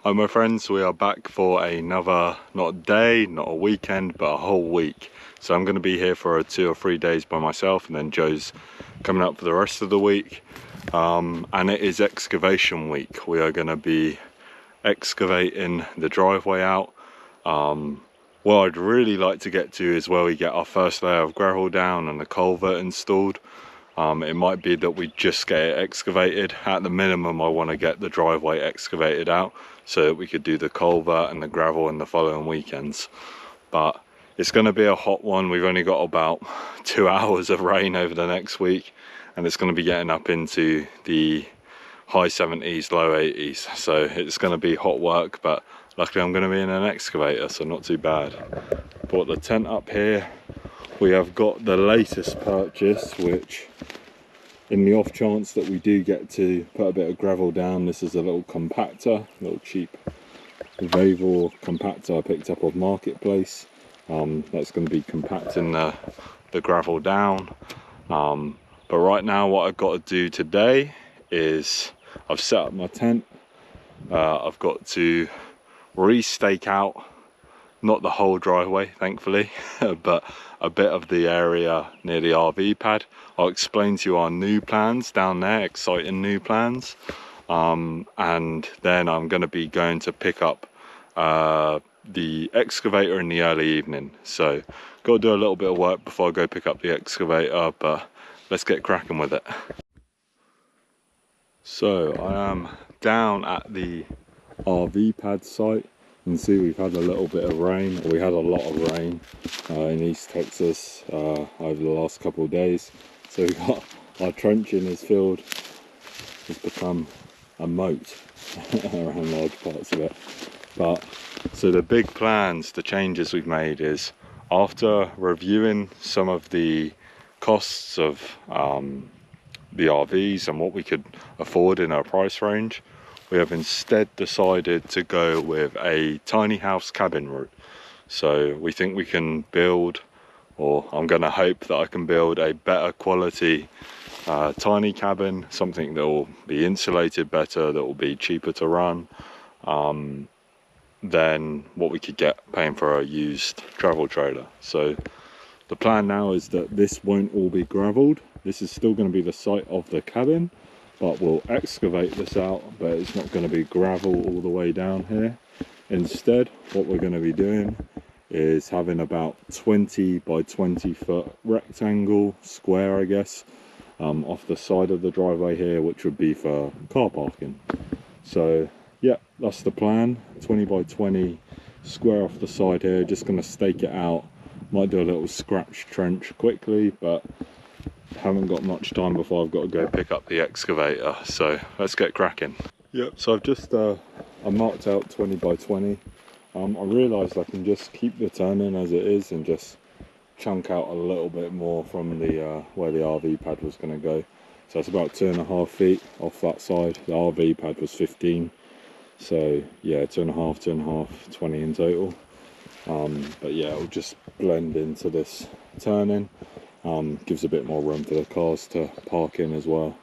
Hi my friends, we are back for another, not a day, not a weekend, but a whole week. So I'm going to be here for 2 or 3 days by myself, and then Joe's coming up for the rest of the week. And it is excavation week. We are going to be excavating the driveway out. What I'd really like to get to is where we get our first layer of gravel down and the culvert installed. It might be that we just get it excavated. At the minimum, I want to get the driveway excavated out so that we could do the culvert and the gravel in the following weekends. But it's going to be a hot one. We've only got about 2 hours of rain over the next week, and it's going to be getting up into the high 70s, low 80s. So it's going to be hot work, but luckily I'm going to be in an excavator, so not too bad. Brought the tent up here. We have got the latest purchase, which in the off chance that we do get to put a bit of gravel down, this is a little compactor, a little cheap Vavor compactor I picked up off Marketplace. That's going to be compacting the gravel down. But right now what I've got to do today is I've set up my tent. I've got to re-stake out, not the whole driveway thankfully, but a bit of the area near the RV pad. I'll explain to you our new plans down there, exciting new plans. And then I'm going to be going to pick up the excavator in the early evening. So got to do a little bit of work before I go pick up the excavator, but let's get cracking with it. So I am down at the RV pad site. You can see we've had a little bit of rain, or we had a lot of rain in East Texas over the last couple of days. So we got our trenching is filled, it's become a moat around large parts of it. But so the big plans, the changes we've made is, after reviewing some of the costs of the RVs and what we could afford in our price range, we have instead decided to go with a tiny house cabin route. So we think we can build, or I'm going to hope that I can build a better quality tiny cabin, something that will be insulated better, that will be cheaper to run than what we could get paying for a used travel trailer. So the plan now is that this won't all be gravelled. This is still going to be the site of the cabin, but we'll excavate this out, but it's not going to be gravel all the way down here. Instead, what we're going to be doing is having about 20 by 20 foot rectangle, square I guess, off the side of the driveway here, which would be for car parking. So yeah, that's the plan. 20 by 20 square off the side here. Just going to stake it out. Might do a little scratch trench quickly, but haven't got much time before I've got to go pick up the excavator, so let's get cracking. Yep, so I've just I marked out 20 by 20. I realised I can just keep the turning as it is and just chunk out a little bit more from the where the RV pad was going to go. So it's about 2.5 feet off that side. The RV pad was 15, so yeah, 2.5, 20 in total. But yeah, it'll just blend into this turning. Gives a bit more room for the cars to park in as well.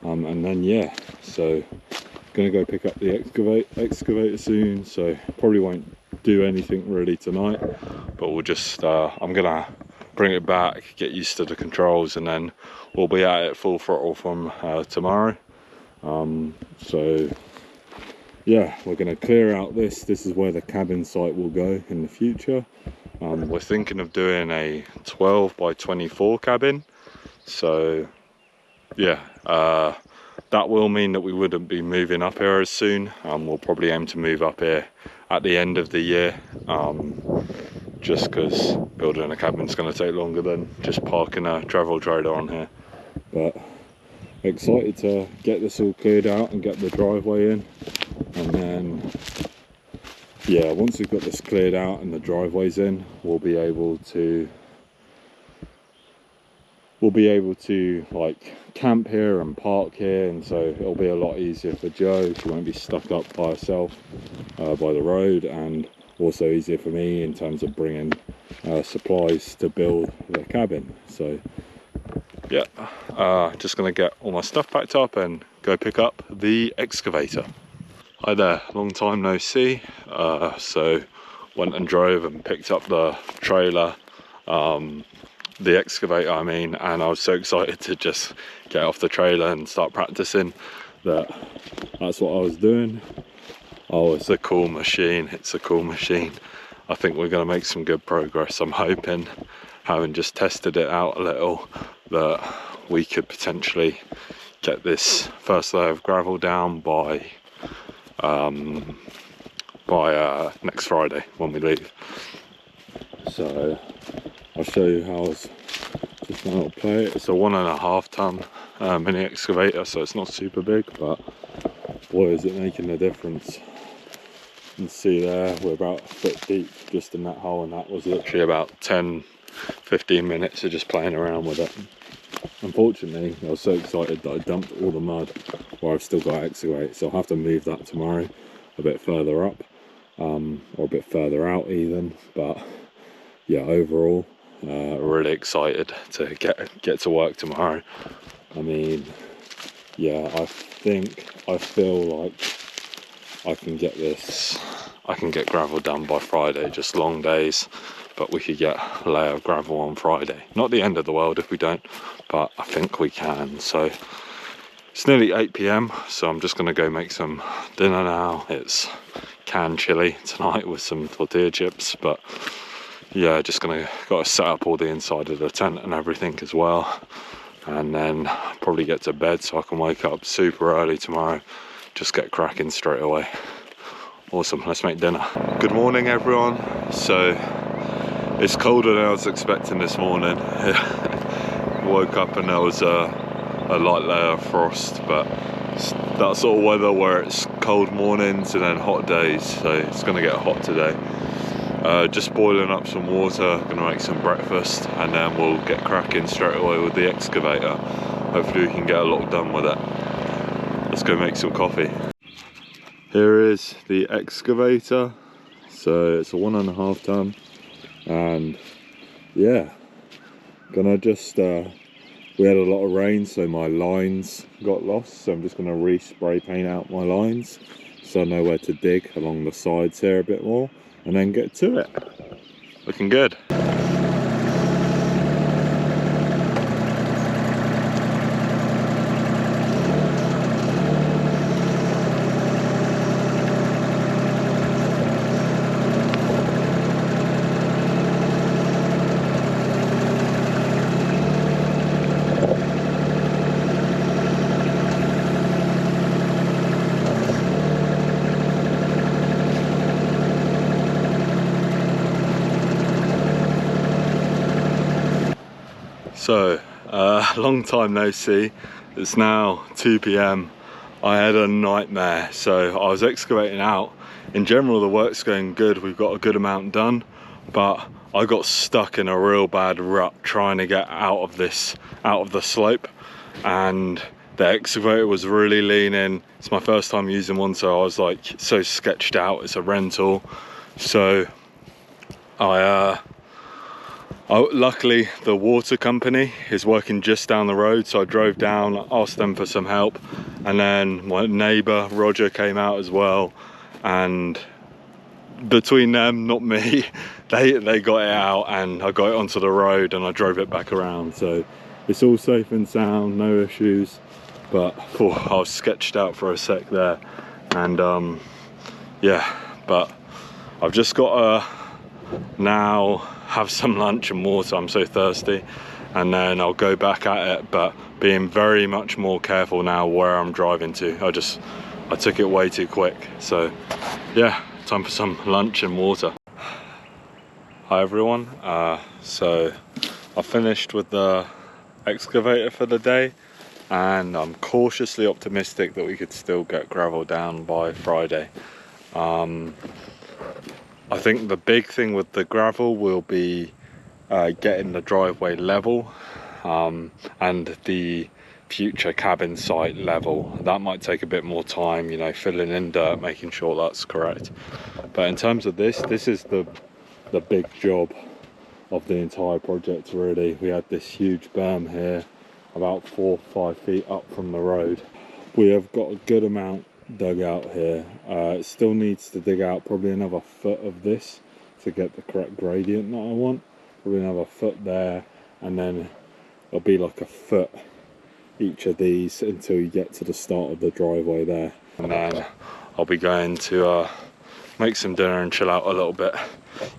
And then yeah, so gonna go pick up the excavator soon, so probably won't do anything really tonight, but we'll just I'm gonna bring it back, get used to the controls, and then we'll be at it full throttle from tomorrow. So yeah, we're gonna clear out this is where the cabin site will go in the future. We're thinking of doing a 12 by 24 cabin, so yeah, that will mean that we wouldn't be moving up here as soon. We'll probably aim to move up here at the end of the year, just because building a cabin is going to take longer than just parking a travel trailer on here. But excited to get this all cleared out and get the driveway in, and then yeah, once we've got this cleared out and the driveway's in, we'll be able to like camp here and park here, and so it'll be a lot easier for Jo. She won't be stuck up by herself by the road, and also easier for me in terms of bringing supplies to build the cabin. So yeah, just gonna get all my stuff packed up and go pick up the excavator. Hi there, long time no see. So went and drove and picked up the trailer, the excavator I mean, and I was so excited to just get off the trailer and start practicing that's what I was doing. Oh, it's a cool machine, it's a cool machine. I think we're going to make some good progress. I'm hoping, having just tested it out a little, that we could potentially get this first layer of gravel down by next Friday when we leave. So I'll show you how I was just going to play it. It's a 1.5 ton mini excavator, so it's not super big, but boy is it making a difference. You can see there we're about a foot deep just in that hole, and that was literally about 10-15 minutes of just playing around with it. Unfortunately, I was so excited that I dumped all the mud where I've still got to excavate, so I'll have to move that tomorrow a bit further up, or a bit further out even. But yeah, overall really excited to get to work tomorrow. I mean, yeah, I feel like I can get gravel done by Friday. Just long days, but we could get a layer of gravel on Friday. Not the end of the world if we don't, but I think we can. So it's nearly 8 p.m, so I'm just gonna go make some dinner now. It's canned chili tonight with some tortilla chips, but yeah, just gotta set up all the inside of the tent and everything as well, and then probably get to bed so I can wake up super early tomorrow, just get cracking straight away. Awesome, let's make dinner. Good morning everyone. So it's colder than I was expecting this morning. Woke up and there was a light layer of frost, but it's that sort of weather where it's cold mornings and then hot days, so it's gonna get hot today. Just boiling up some water, gonna make some breakfast, and then we'll get cracking straight away with the excavator. Hopefully we can get a lot done with it. Let's go make some coffee. Here is the excavator. So it's a 1.5 ton, and yeah, gonna just we had a lot of rain, so my lines got lost, so I'm just gonna re-spray paint out my lines so I know where to dig along the sides here a bit more, and then get to it. Looking good. So, long time no see. It's now 2 p.m. I had a nightmare. So I was excavating out. In general, the work's going good. We've got a good amount done, but I got stuck in a real bad rut trying to get out of the slope, and the excavator was really leaning. It's my first time using one, so I was like so sketched out. It's a rental, so luckily the water company is working just down the road, so I drove down, asked them for some help, and then my neighbour Roger came out as well, and between them, not me, they got it out, and I got it onto the road and I drove it back around. So it's all safe and sound, no issues, but I was sketched out for a sec there. And yeah, but I've just got to now have some lunch and water. I'm so thirsty, and then I'll go back at it, but being very much more careful now where I'm driving to. I took it way too quick. So yeah, time for some lunch and water. Hi everyone, so I finished with the excavator for the day, and I'm cautiously optimistic that we could still get gravel down by Friday. I think the big thing with the gravel will be getting the driveway level, and the future cabin site level. That might take a bit more time, you know, filling in dirt, making sure that's correct. But in terms of this is the big job of the entire project really. We had this huge berm here about 4 or 5 feet up from the road. We have got a good amount dug out here. It still needs to dig out probably another foot of this to get the correct gradient that I want. Probably another foot there, and then it'll be like a foot each of these until you get to the start of the driveway there. And then I'll be going to make some dinner and chill out a little bit.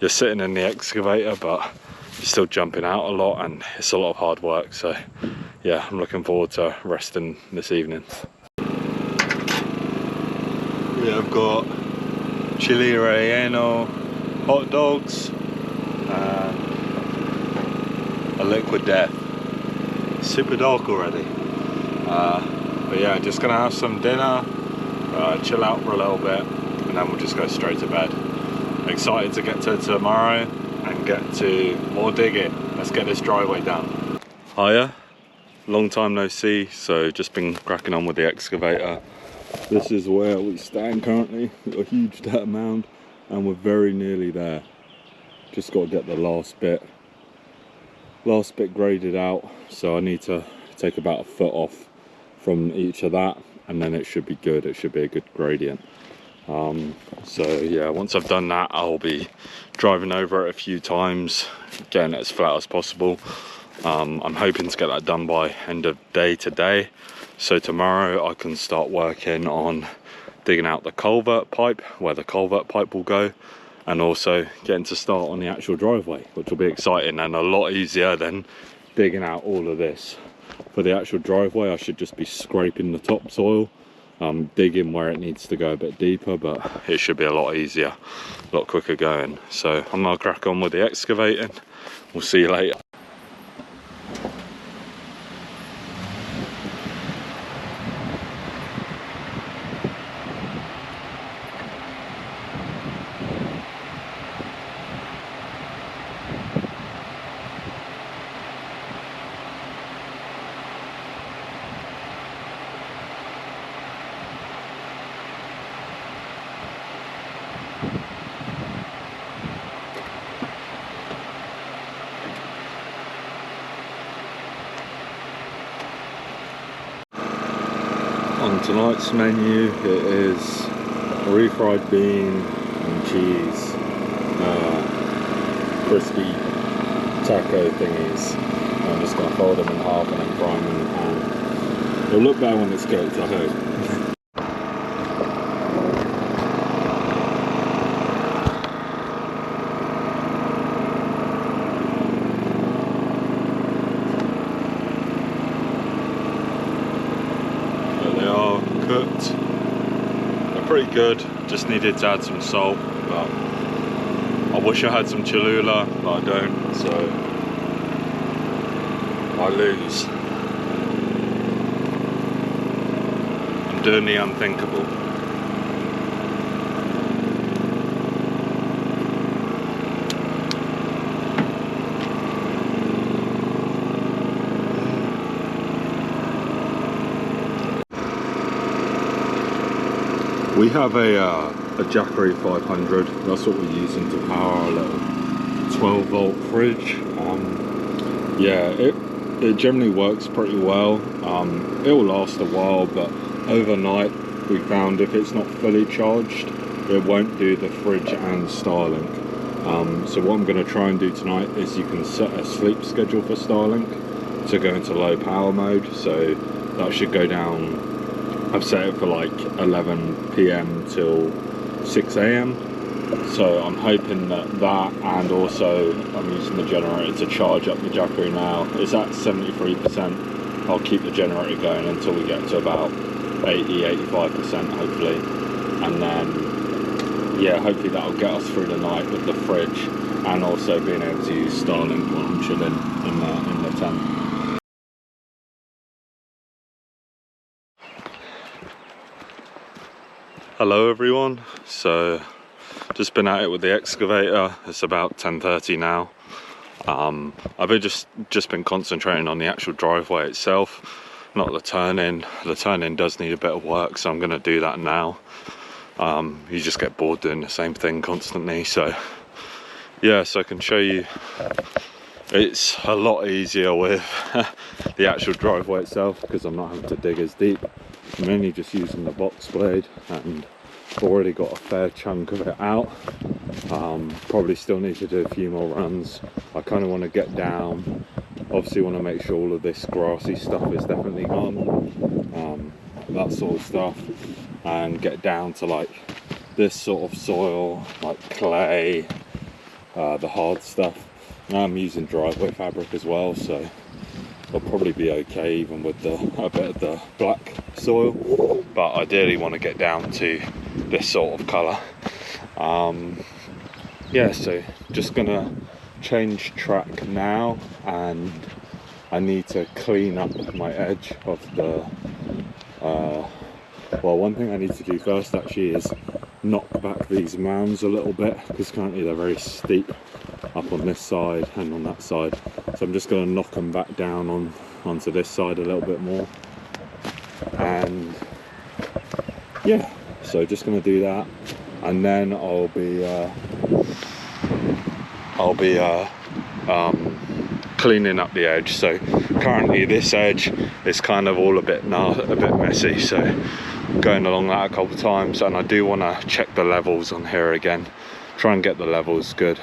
You're sitting in the excavator, but you're still jumping out a lot, and it's a lot of hard work. So yeah, I'm looking forward to resting this evening. Yeah, I've got chili relleno hot dogs and a liquid death. It's super dark already. But yeah, just gonna have some dinner, chill out for a little bit, and then we'll just go straight to bed. Excited to get to tomorrow and get to more digging. Let's get this driveway done. Hiya, long time no see, so just been cracking on with the excavator. This is where we stand currently. We've got a huge dirt mound and we're very nearly there. Just got to get the last bit graded out, so I need to take about a foot off from each of that, and then it should be good. It should be a good gradient. So yeah, once I've done that, I'll be driving over it a few times, getting it as flat as possible. I'm hoping to get that done by end of day today, so tomorrow I can start working on digging out the culvert pipe, where the culvert pipe will go, and also getting to start on the actual driveway, which will be exciting and a lot easier than digging out all of this. For the actual driveway, I should just be scraping the topsoil, digging where it needs to go a bit deeper, but it should be a lot easier, a lot quicker going. So I'm gonna crack on with the excavating. We'll see you later. On tonight's menu, it is refried bean and cheese, crispy taco thingies. I'm just going to fold them in half and then fry them in the pan. It'll look better when it's cooked, I hope. Cooked. They're pretty good, just needed to add some salt, but I wish I had some Cholula, but I don't, so I lose. I'm doing the unthinkable. We have a Jackery 500, that's what we're using to power our little 12 volt fridge. Yeah, it generally works pretty well. It will last a while, but overnight we found if it's not fully charged, it won't do the fridge and Starlink. So what I'm going to try and do tonight is you can set a sleep schedule for Starlink to go into low power mode, so that should go down. I've set it for like 11 PM till 6 AM. So I'm hoping that and also I'm using the generator to charge up the Jackery now. It's at 73%. I'll keep the generator going until we get to about 80-85% hopefully. And then, yeah, hopefully that'll get us through the night with the fridge and also being able to use Starlink while I'm chilling in the tent. Hello everyone, so just been at it with the excavator. It's about 10:30 now. I've just been concentrating on the actual driveway itself, not the turn-in. The turn-in does need a bit of work, so I'm going to do that now. You just get bored doing the same thing constantly, so yeah, so I can show you. It's a lot easier with the actual driveway itself because I'm not having to dig as deep. mainly just using the box blade, and already got a fair chunk of it out. Probably still need to do a few more runs. I kind of want to get down, obviously want to make sure all of this grassy stuff is definitely gone, that sort of stuff, and get down to like this sort of soil, like clay, the hard stuff. Now I'm using driveway fabric as well, so I'll probably be okay even with a bit of the black soil, but ideally want to get down to this sort of colour. Yeah, so just gonna change track now, and I need to clean up my edge of the well, one thing I need to do first actually is knock back these mounds a little bit, because currently they're very steep up on this side and on that side, so I'm just going to knock them back down onto this side a little bit more. And yeah, so just going to do that, and then I'll be cleaning up the edge. So currently this edge is kind of all a bit messy, so going along that a couple of times, and I do want to check the levels on here again, try and get the levels good.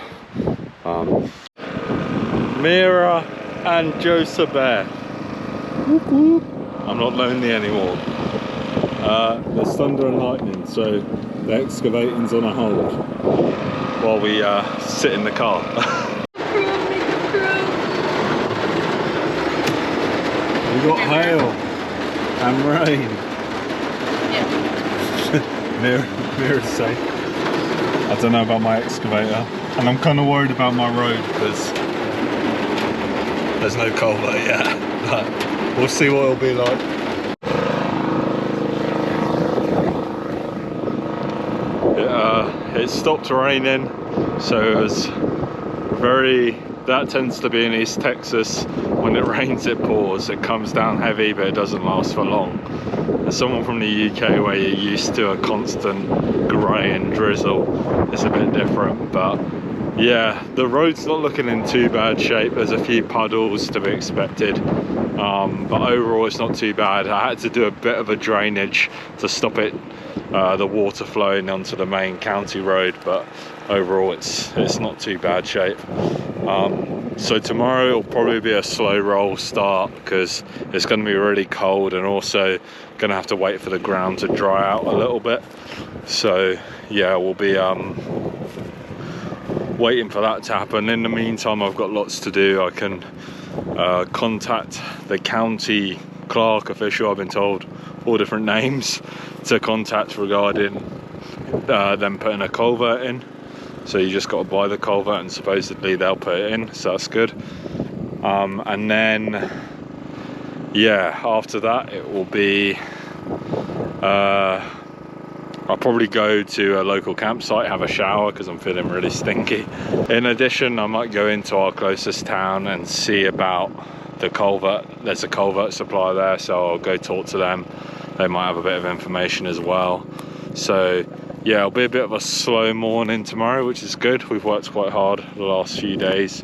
Mira and Joseph Bear. Whoop, whoop. I'm not lonely anymore. There's thunder and lightning, so the excavating's on a hold while we sit in the car. We got hail and rain. Yeah. Mira's safe. I don't know about my excavator, and I'm kind of worried about my road because there's no culvert yet, but we'll see what it'll be like. It stopped raining, so it was that tends to be in East Texas. When it rains it pours, it comes down heavy but it doesn't last for long. As someone from the UK where you're used to a constant grey and drizzle, it's a bit different. But yeah, the road's not looking in too bad shape. There's a few puddles to be expected, but overall it's not too bad. I had to do a bit of a drainage to stop it, the water flowing onto the main county road, but overall it's not too bad shape. So tomorrow it'll probably be a slow roll start because it's going to be really cold, and also going to have to wait for the ground to dry out a little bit. So yeah, we'll be waiting for that to happen. In the meantime, I've got lots to do. I can contact the county clerk official, I've been told 4 different names to contact regarding them putting a culvert in. So you just got to buy the culvert and supposedly they'll put it in, so that's good. And then yeah, after that it will be I'll probably go to a local campsite, have a shower because I'm feeling really stinky. In addition, I might go into our closest town and see about the culvert. There's a culvert supplier there, so I'll go talk to them. They might have a bit of information as well. So yeah, it'll be a bit of a slow morning tomorrow, which is good. We've worked quite hard the last few days.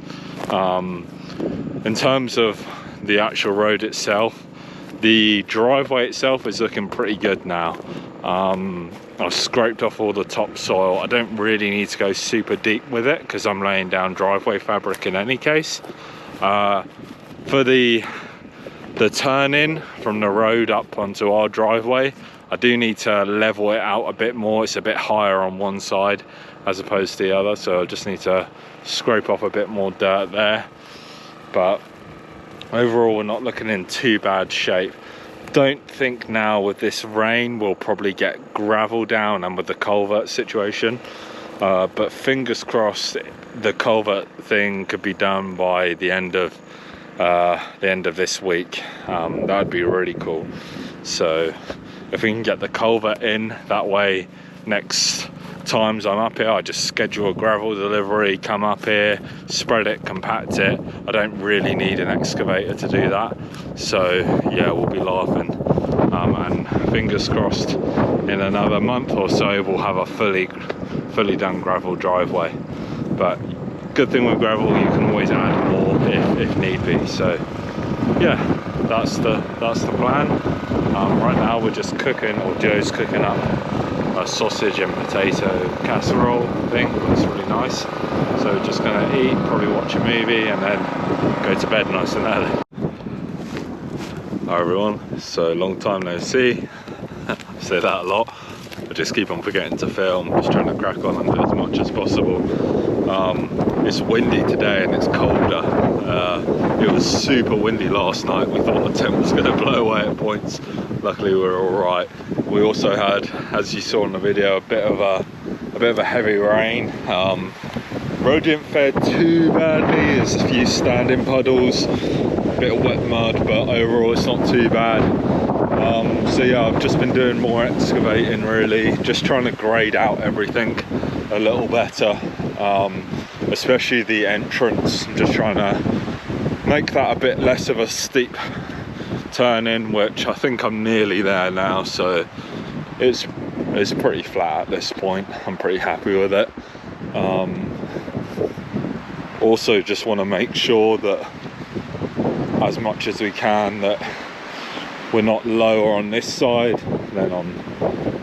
In terms of the actual road itself, the driveway itself is looking pretty good now. I've scraped off all the topsoil. I don't really need to go super deep with it because I'm laying down driveway fabric in any case. For the turn-in from the road up onto our driveway, I do need to level it out a bit more. It's a bit higher on one side as opposed to the other, so I just need to scrape off a bit more dirt there. But overall, we're not looking in too bad shape. Don't think now with this rain we'll probably get gravel down, and with the culvert situation, but fingers crossed the culvert thing could be done by the end of this week. That would be really cool. So if we can get the culvert in, that way next times I'm up here I just schedule a gravel delivery, come up here, spread it, compact it. I don't really need an excavator to do that. So yeah, we'll be laughing, and fingers crossed in another month or so we'll have a fully done gravel driveway. But good thing with gravel, you can always add more if need be. So yeah, that's the plan. Right now we're just cooking, or Joe's cooking up a sausage and potato casserole thing. It's really nice. So we're just gonna eat, probably watch a movie, and then go to bed nice and early. Hi everyone, so long time no see. I say that a lot. I just keep on forgetting to film, just trying to crack on and do as much as possible. It's windy today and it's colder. It was super windy last night. We thought the tent was going to blow away at points. Luckily we were all right. We also had, as you saw in the video, a bit of a heavy rain. Road didn't fare too badly. There's a few standing puddles, a bit of wet mud, but overall it's not too bad. So yeah, I've just been doing more excavating, really, just trying to grade out everything a little better, especially the entrance. I'm just trying to make that a bit less of a steep turn in, which I think I'm nearly there now, so it's pretty flat at this point. I'm pretty happy with it. Also just want to make sure that as much as we can that we're not lower on this side than on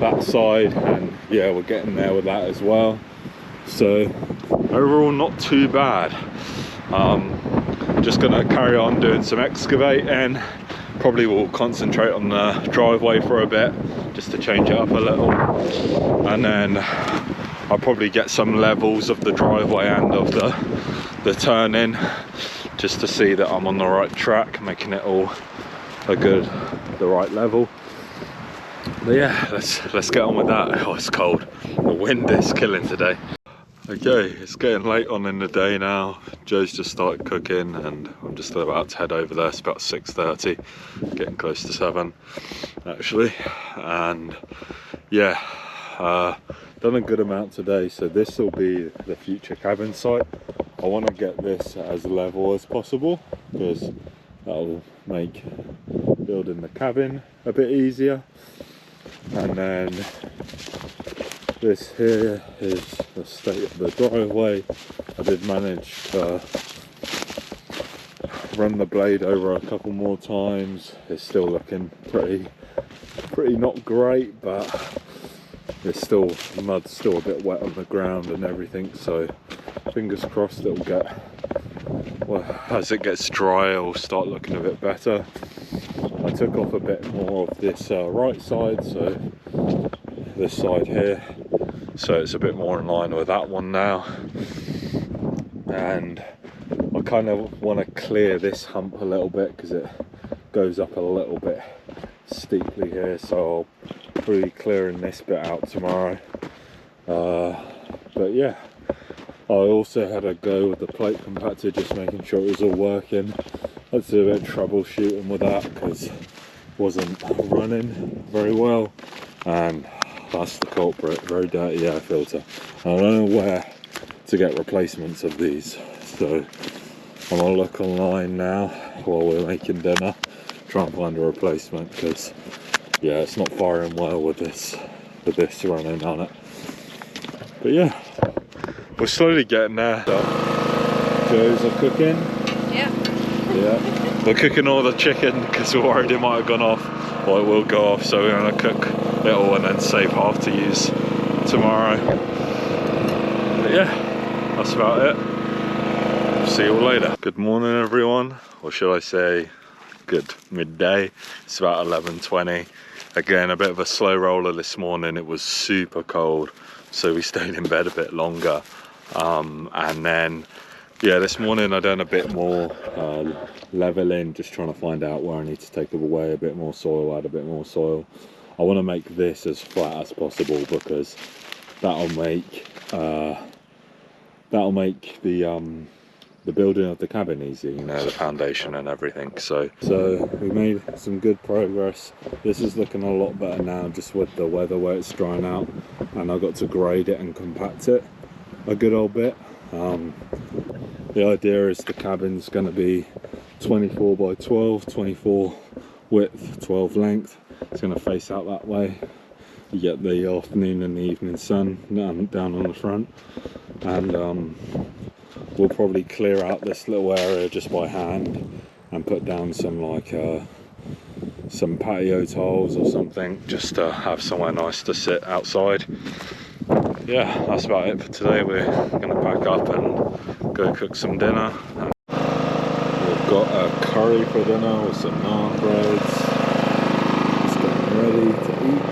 that side, and yeah, we're getting there with that as well. So overall not too bad. Just gonna carry on doing some excavating. Probably will concentrate on the driveway for a bit just to change it up a little, and then I'll probably get some levels of the driveway and of the turn in, just to see that I'm on the right track, making it all the right level. But yeah, let's get on with that. Oh, it's cold. The wind is killing today. Okay, it's getting late on in the day now. Joe's just started cooking and I'm just about to head over there. It's about 6:30, getting close to 7 actually. And yeah, done a good amount today. So this will be the future cabin site. I want to get this as level as possible because that'll make building the cabin a bit easier. And then this here is the state of the driveway. I did manage to run the blade over a couple more times. It's still looking pretty not great, but it's still, the mud's still a bit wet on the ground and everything, so fingers crossed it'll get, well, as it gets dry it'll start looking a bit better. I took off a bit more of this right side, so this side here, so it's a bit more in line with that one now. And I kind of want to clear this hump a little bit because it goes up a little bit steeply here, so I'll probably be clearing this bit out tomorrow. But yeah, I also had a go with the plate compactor, just making sure it was all working. I had to do a bit of troubleshooting with that because it wasn't running very well, and that's the culprit. Very dirty air filter. I don't know where to get replacements of these, so I'm gonna look online now while we're making dinner, try and find a replacement, because yeah, it's not firing well with this running on it. But yeah, we're slowly getting there. So, Joe's are cooking. Yeah, we're cooking all the chicken because we're worried it might have gone off, or it will go off, so we're gonna cook it all and then save half to use tomorrow. But yeah, that's about it. See you all later. Good morning everyone, or should I say good midday. It's about 11:20. Again, a bit of a slow roller this morning. It was super cold, so we stayed in bed a bit longer. And then yeah, this morning I done a bit more leveling, just trying to find out where I need to take away a bit more soil, add a bit more soil. I want to make this as flat as possible because that'll make the building of the cabin easy, you know, the foundation and everything. So we made some good progress. This is looking a lot better now, just with the weather where it's drying out, and I got to grade it and compact it a good old bit. The idea is the cabin's going to be 24 by 12, 24 width, 12 length. It's going to face out that way. You get the afternoon and the evening sun down on the front, and we'll probably clear out this little area just by hand and put down some like some patio tiles or something, just to have somewhere nice to sit outside. Yeah, that's about it for today. We're gonna pack up and go cook some dinner. We've got a curry for dinner with some naan breads. It's getting ready to eat.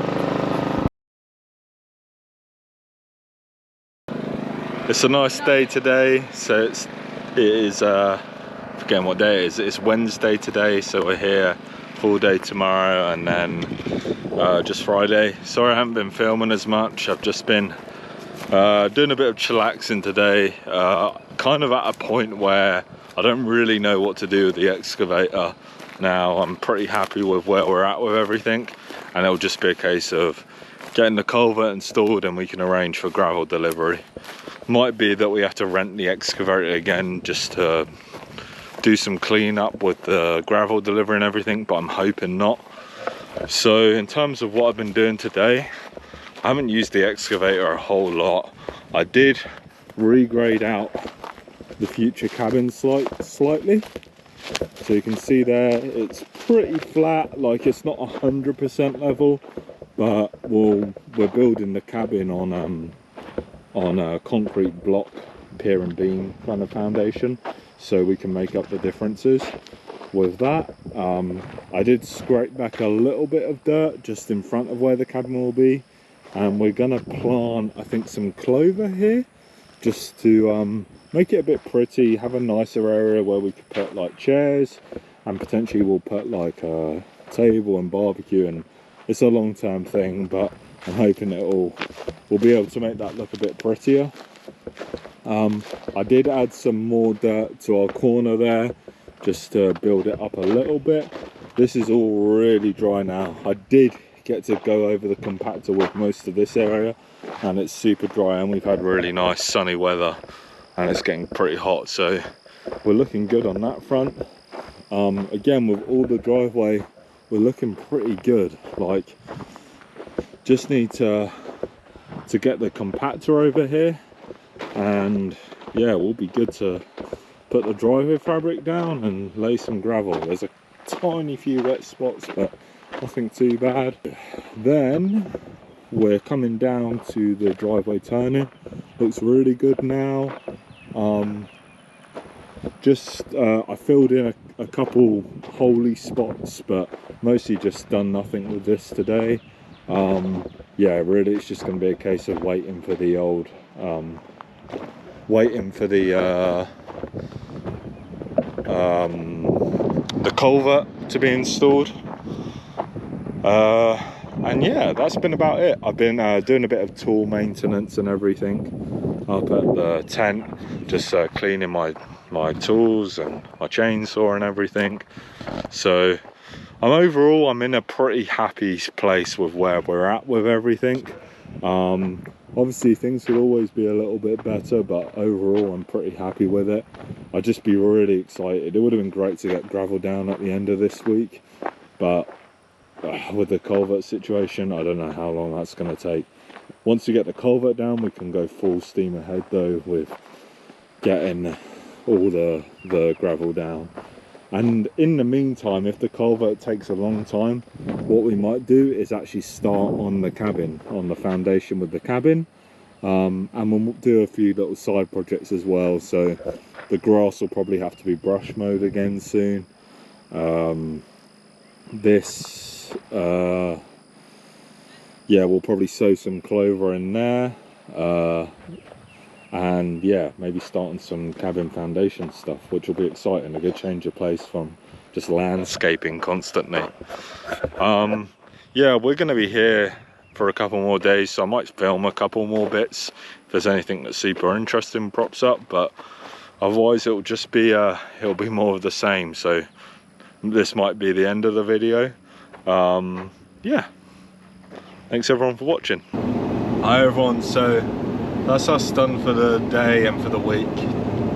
It's a nice day today, so it is forgetting what day it is. It's Wednesday today, so we're here full day tomorrow and then just Friday. Sorry I haven't been filming as much. I've just been doing a bit of chillaxing today, kind of at a point where I don't really know what to do with the excavator now. I'm pretty happy with where we're at with everything, and it'll just be a case of getting the culvert installed and we can arrange for gravel delivery. Might be that we have to rent the excavator again just to do some cleanup with the gravel delivery and everything, but I'm hoping not. So in terms of what I've been doing today, I haven't used the excavator a whole lot. I did regrade out the future cabin slightly, so you can see there it's pretty flat, like it's not 100% level, but we're building the cabin on a concrete block pier and beam kind of foundation, so we can make up the differences with that. I did scrape back a little bit of dirt just in front of where the cabin will be, and we're gonna plant, I think, some clover here just to make it a bit pretty, have a nicer area where we could put like chairs, and potentially we'll put like a table and barbecue, and it's a long-term thing, but I'm hoping we'll be able to make that look a bit prettier. I did add some more dirt to our corner there just to build it up a little bit. This is all really dry now. I did get to go over the compactor with most of this area, and it's super dry, and we've had really nice sunny weather and it's getting pretty hot, so we're looking good on that front. Again, with all the driveway, we're looking pretty good. Like, just need to get the compactor over here, and yeah, we'll be good to put the driveway fabric down and lay some gravel. There's a tiny few wet spots, but nothing too bad. Then we're coming down to the driveway turning. Looks really good now. I filled in a couple holy spots, but mostly just done nothing with this today. Yeah, really it's just going to be a case of waiting for the culvert to be installed, and yeah, that's been about it. I've been doing a bit of tool maintenance and everything up at the tent, just cleaning my tools and my chainsaw and everything. So I'm in a pretty happy place with where we're at with everything. Obviously things could always be a little bit better, but overall I'm pretty happy with it. I'd just be really excited. It would have been great to get gravel down at the end of this week, but with the culvert situation, I don't know how long that's going to take. Once we get the culvert down, we can go full steam ahead though with getting all the gravel down. And in the meantime, if the culvert takes a long time, what we might do is actually start on the cabin, on the foundation with the cabin, and we'll do a few little side projects as well. So the grass will probably have to be brush mowed again soon. Yeah, we'll probably sow some clover in there, and yeah, maybe starting some cabin foundation stuff, which will be exciting. A good change of pace from just landscaping constantly. Yeah, we're going to be here for a couple more days, so I might film a couple more bits if there's anything that's super interesting props up, but otherwise it'll just be it'll be more of the same. So this might be the end of the video. Yeah, thanks everyone for watching. Hi everyone, so that's us done for the day and for the week.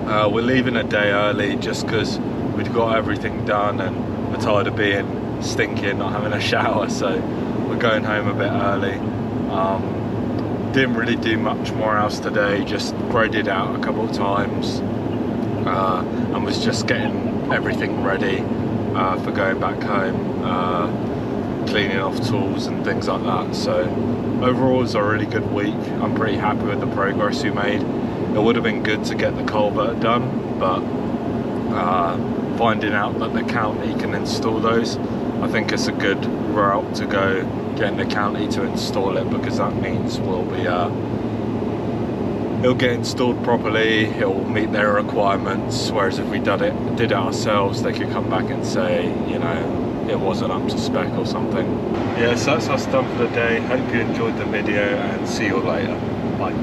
We're leaving a day early just because we've got everything done and we're tired of being stinking, not having a shower, so we're going home a bit early. Didn't really do much more else today, just graded out a couple of times, and was just getting everything ready for going back home. cleaning off tools and things like that. So overall, it was a really good week. I'm pretty happy with the progress we made. It would have been good to get the culvert done, but finding out that the county can install those, I think it's a good route to go, getting the county to install it, because that means we'll be it'll get installed properly, it will meet their requirements, whereas if we did it ourselves, they could come back and say, you know, it wasn't up to spec or something. Yeah, so that's us done for the day. Hope you enjoyed the video, and see you later. Bye.